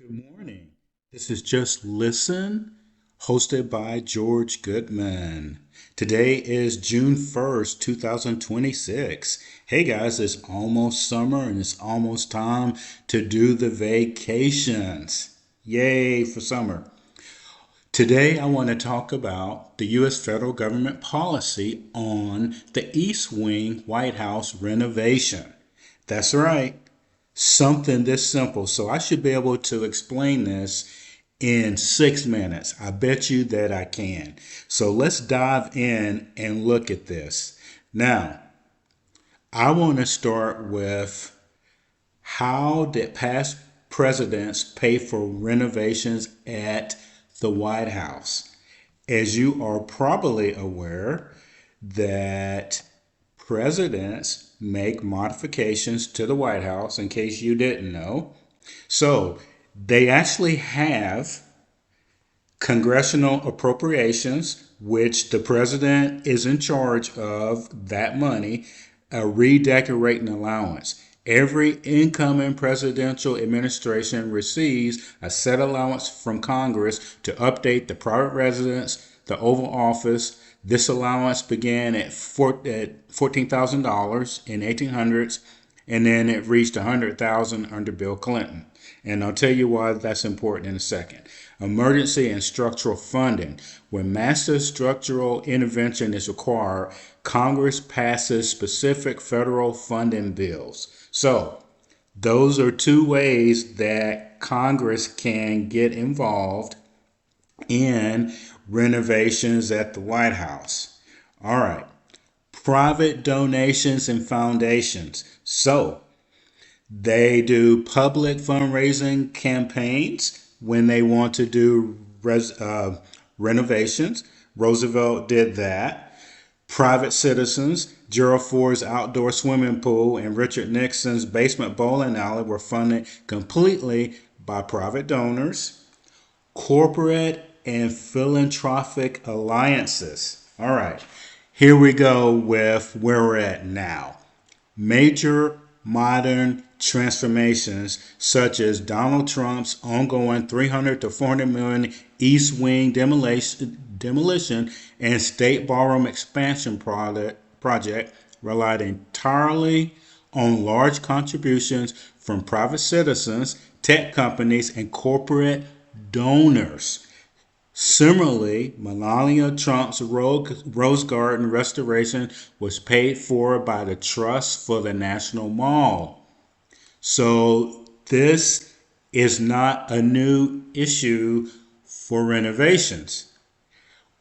Good morning. This is Just Listen, hosted by George Goodman. Today is June 1st, 2026. Hey guys, it's almost summer and it's almost time to do the vacations. Yay for summer. Today, I want to talk about the U.S. federal government policy on the East Wing White House renovation. That's right, something this simple. So I should be able to explain this in 6 minutes. I bet you that I can. So let's dive in and look at this. Now, I want to start with how did past presidents pay for renovations at the White House? As you are probably aware, that presidents make modifications to the White House, in case you didn't know. So they actually have congressional appropriations, which the president is in charge of that money, a redecorating allowance. Every incoming presidential administration receives a set allowance from Congress to update the private residence, the Oval Office. This allowance began at $14,000 in 1800s, and then it reached 100,000 under Bill Clinton. And I'll tell you why that's important in a second. Emergency and structural funding. When massive structural intervention is required, Congress passes specific federal funding bills. So, those are two ways that Congress can get involved in renovations at the White House. All right. Private donations and foundations. So, they do public fundraising campaigns when they want to do renovations. Roosevelt did that. Private citizens, Gerald Ford's outdoor swimming pool and Richard Nixon's basement bowling alley were funded completely by private donors. Corporate and philanthropic alliances. All right, here we go with where we're at now. Major modern transformations such as Donald Trump's ongoing 300 to 400 million East Wing demolition and state ballroom expansion project relied entirely on large contributions from private citizens, tech companies, and corporate donors. Similarly, Melania Trump's Rose Garden restoration was paid for by the Trust for the National Mall. So this is not a new issue for renovations.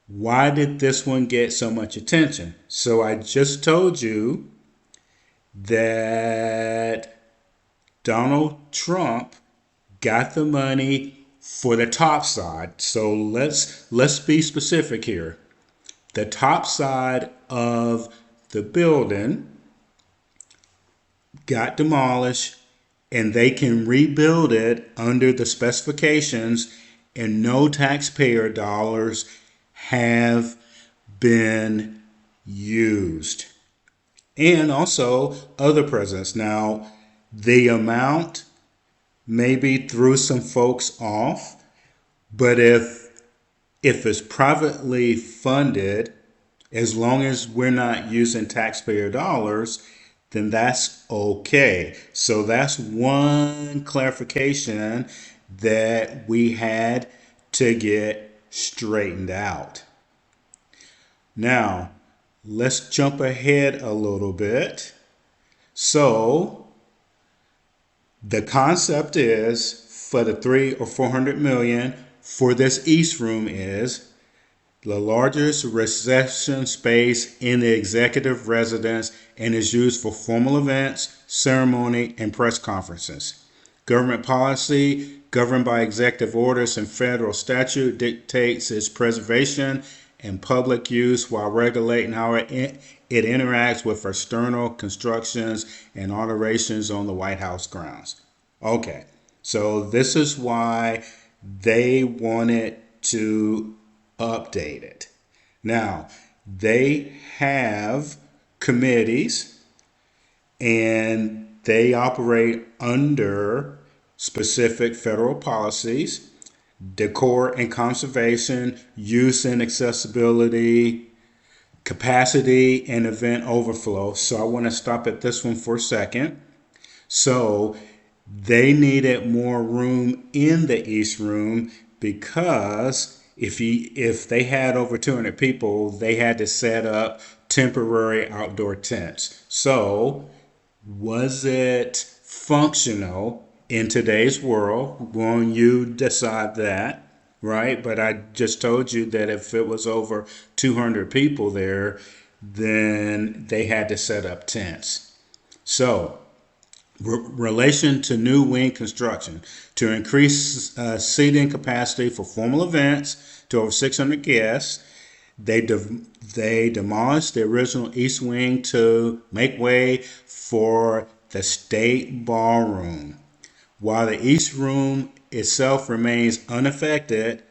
Why did this one get so much attention? So I just told you that Donald Trump got the money for the top side. So let's be specific here. The top side of the building got demolished and they can rebuild it under the specifications, and no taxpayer dollars have been used. And also other presidents. Now, the amount maybe threw some folks off, but if it's privately funded, as long as we're not using taxpayer dollars, then that's okay. So that's one clarification that we had to get straightened out. Now, let's jump ahead a little bit. So, the concept is for the 300 or 400 million for this East Room is the largest reception space in the executive residence and is used for formal events, ceremony, and press conferences. Government policy, governed by executive orders and federal statute, dictates its preservation and public use while regulating how it interacts with external constructions and alterations on the White House grounds. Okay, so this is why they wanted to update it. Now, they have committees and they operate under specific federal policies, decor and conservation, use and accessibility, capacity and event overflow. So I want to stop at this one for a second. So they needed more room in the East Room because if they had over 200 people, they had to set up temporary outdoor tents. So was it functional in today's world? Won't you decide that? Right? But I just told you that if it was over 200 people there, then they had to set up tents. So relation to new wing construction to increase seating capacity for formal events to over 600 guests. They demolished the original east wing to make way for the state ballroom. While the east room itself remains unaffected,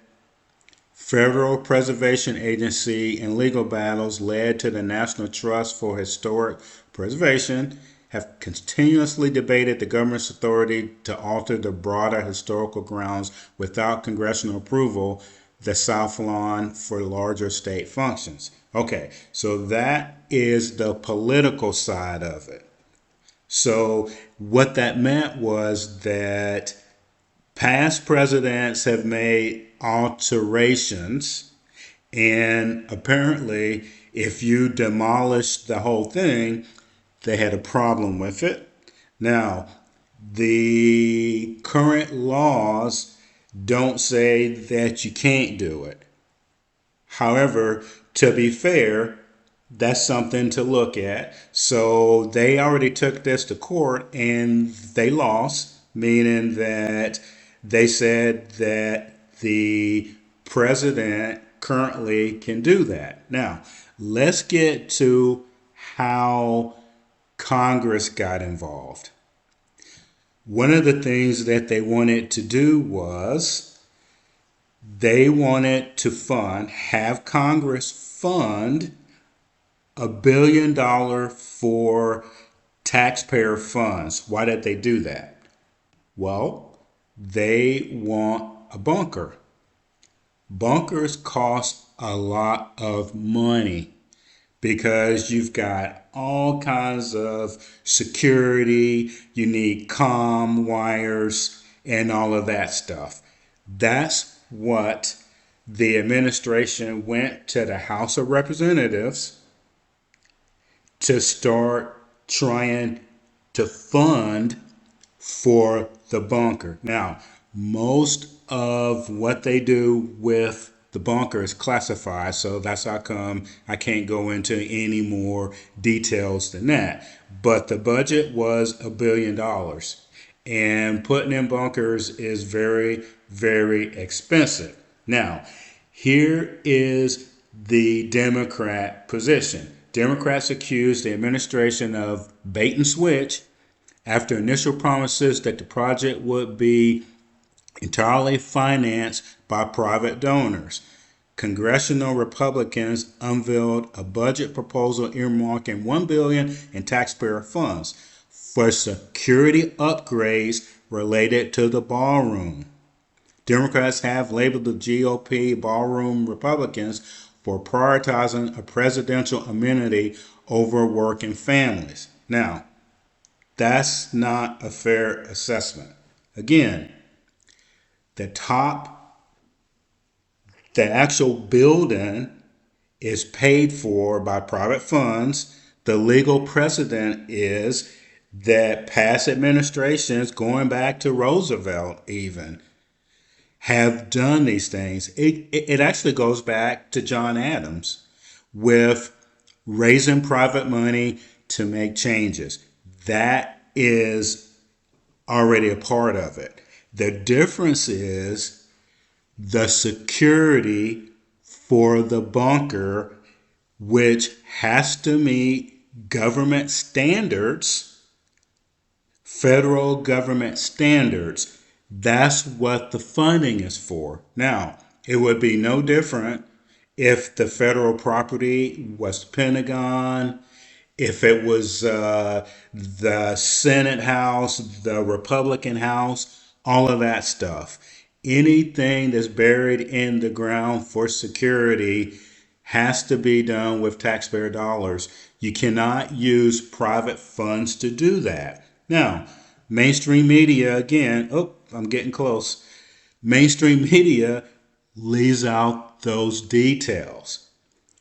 federal preservation agency and legal battles led to the National Trust for Historic Preservation have continuously debated the government's authority to alter the broader historical grounds without congressional approval, the South Lawn for larger state functions. Okay, so that is the political side of it. So what that meant was that past presidents have made alterations, and apparently, if you demolish the whole thing, they had a problem with it. Now, the current laws don't say that you can't do it. However, to be fair, that's something to look at. So they already took this to court and they lost, meaning that they said that the president currently can do that. Now, let's get to how Congress got involved. One of the things that they wanted to do was they wanted to have Congress fund $1 billion for taxpayer funds. Why did they do that? Well, they want a bunker. Bunkers cost a lot of money because you've got all kinds of security, you need comm wires and all of that stuff. That's what the administration went to the House of Representatives to start trying to fund for the bunker. Now, most of what they do with the bunker is classified, so that's how come I can't go into any more details than that. But the budget was $1 billion, and putting in bunkers is very, very expensive. Now, here is the Democrat position. Democrats accused the administration of bait and switch after initial promises that the project would be entirely financed by private donors. Congressional Republicans unveiled a budget proposal earmarking $1 billion in taxpayer funds for security upgrades related to the ballroom. Democrats have labeled the GOP ballroom Republicans for prioritizing a presidential amenity over working families. Now, that's not a fair assessment. Again, the actual building is paid for by private funds. The legal precedent is that past administrations, going back to Roosevelt even, have done these things. It actually goes back to John Adams with raising private money to make changes. That is already a part of it. The difference is the security for the bunker, which has to meet government standards, federal government standards. That's what the funding is for. Now, it would be no different if the federal property was the Pentagon, if it was the Senate House, the Republican House. all of that stuff. Anything that's buried in the ground for security has to be done with taxpayer dollars. You cannot use private funds to do that. Now, mainstream media, again, oh, I'm getting close. Mainstream media leaves out those details.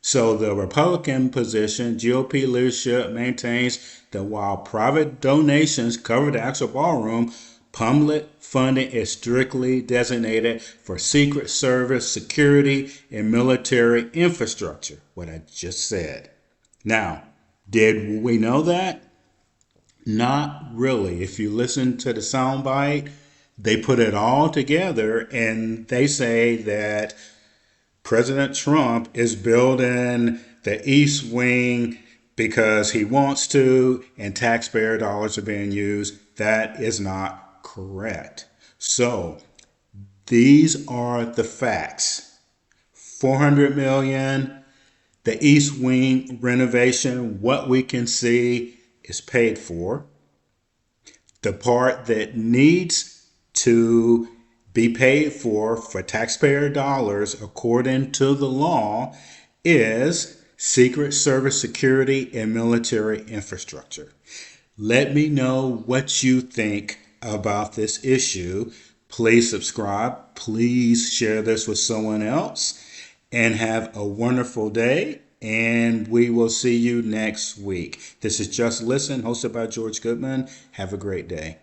So the Republican position, GOP leadership maintains that while private donations cover the actual ballroom, public funding is strictly designated for Secret Service security and military infrastructure, what I just said. Now, did we know that? Not really. If you listen to the soundbite, they put it all together and they say that President Trump is building the East Wing because he wants to and taxpayer dollars are being used. That is not correct. So these are the facts. 400 million, the East Wing renovation, what we can see is paid for. The part that needs to be paid for taxpayer dollars according to the law is Secret Service security and military infrastructure. Let me know what you think about this issue. Please subscribe. Please share this with someone else and have a wonderful day. And we will see you next week. This is Just Listen, hosted by George Goodman. Have a great day.